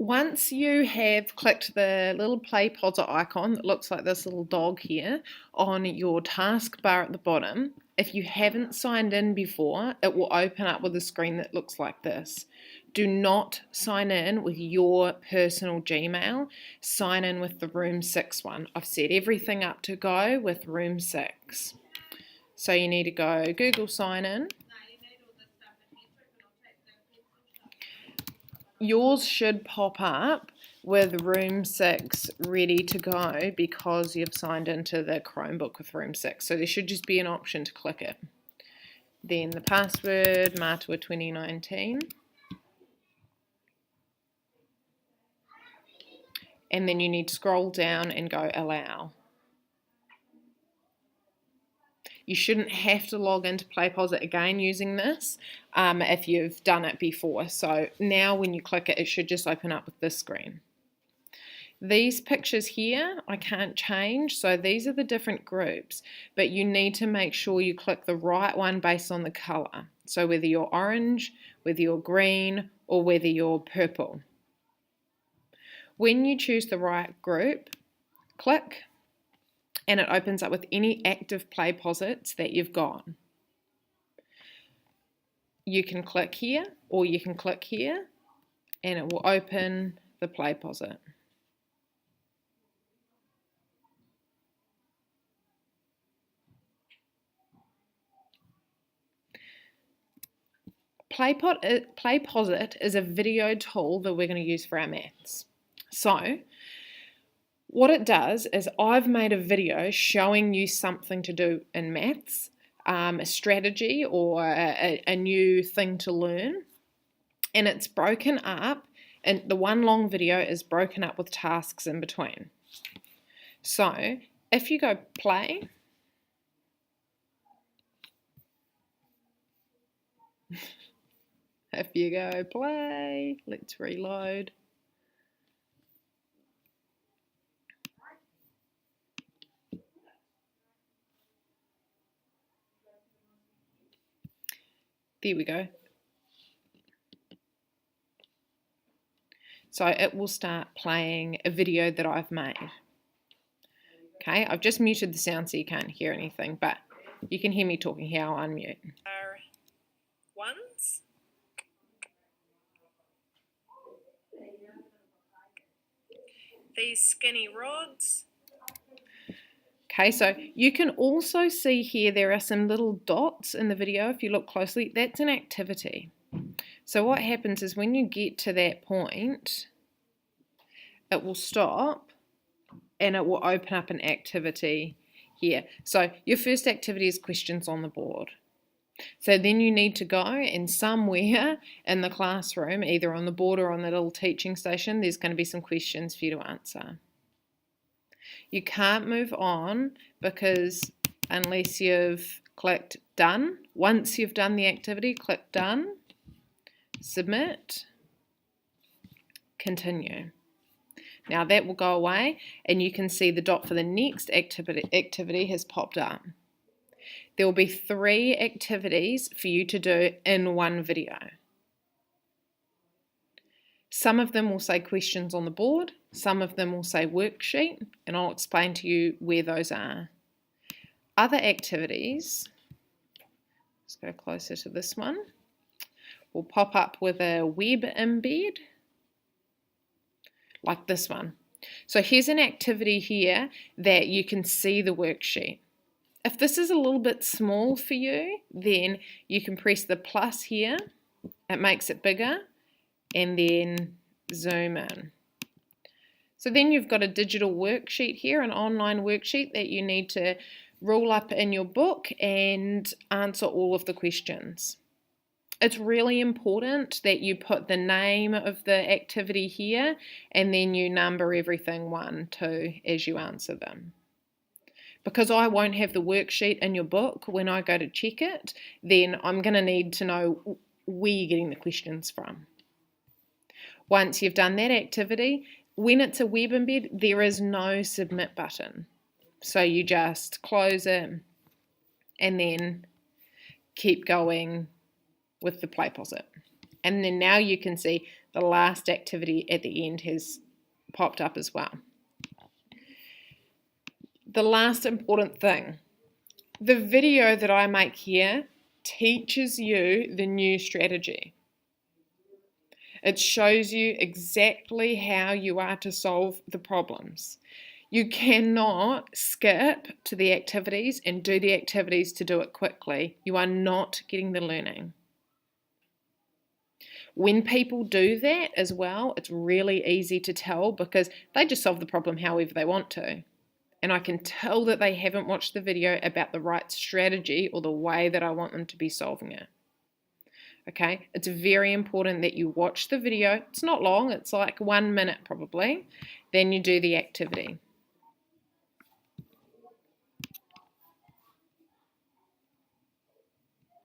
Once you have clicked the little Playposit icon that looks like this little dog here on your taskbar at the bottom, if you haven't signed in before, it will open up with a screen that looks like this. Do not sign in with your personal Gmail. Sign in with the Room 6 one. I've set everything up to go with Room 6. So you need to go Google sign in. Yours should pop up with Room 6 ready to go because you've signed into the Chromebook with Room 6. So there should just be an option to click it. Then the password, Matua 2019. And then you need to scroll down and go allow. You shouldn't have to log into Playposit again using this if you've done it before. So now when you click it, it should just open up with this screen. These pictures here, I can't change, so these are the different groups, but you need to make sure you click the right one based on the colour. So whether you're orange, whether you're green, or whether you're purple. When you choose the right group, click, and it opens up with any active Playposits that you've got. You can click here or you can click here and it will open the Playposit. Playposit is a video tool that we're going to use for our maths. So what it does is I've made a video showing you something to do in maths, a strategy or a new thing to learn, and it's broken up, and the one long video is broken up with tasks in between. So if you go play, let's reload. There we go. So it will start playing a video that I've made. Okay, I've just muted the sound so you can't hear anything, but you can hear me talking here. I'll unmute. Ones. These skinny rods. Okay, so you can also see here there are some little dots in the video. If you look closely, that's an activity. So what happens is when you get to that point, it will stop and it will open up an activity here. So your first activity is questions on the board. So then you need to go and somewhere in the classroom, either on the board or on the little teaching station, there's going to be some questions for you to answer. You can't move on because unless you've clicked done. Once you've done the activity, click done, submit, continue. Now that will go away and you can see the dot for the next activity has popped up. There will be 3 activities for you to do in one video. Some of them will say questions on the board, some of them will say worksheet, and I'll explain to you where those are. Other activities, let's go closer to this one, will pop up with a web embed, like this one. So here's an activity here that you can see the worksheet. If this is a little bit small for you, then you can press the plus here, it makes it bigger, and then zoom in. So then you've got a digital worksheet here, an online worksheet that you need to roll up in your book and answer all of the questions. It's really important that you put the name of the activity here and then you number everything 1, 2 as you answer them. Because I won't have the worksheet in your book when I go to check it, then I'm going to need to know where you're getting the questions from. Once you've done that activity, when it's a web embed, there is no submit button. So you just close it and then keep going with the Playposit. And then now you can see the last activity at the end has popped up as well. The last important thing, the video that I make here teaches you the new strategy. It shows you exactly how you are to solve the problems. You cannot skip to the activities and do the activities to do it quickly. You are not getting the learning. When people do that as well, it's really easy to tell because they just solve the problem however they want to. And I can tell that they haven't watched the video about the right strategy or the way that I want them to be solving it. Okay, it's very important that you watch the video. It's not long, it's like 1 minute probably. Then you do the activity.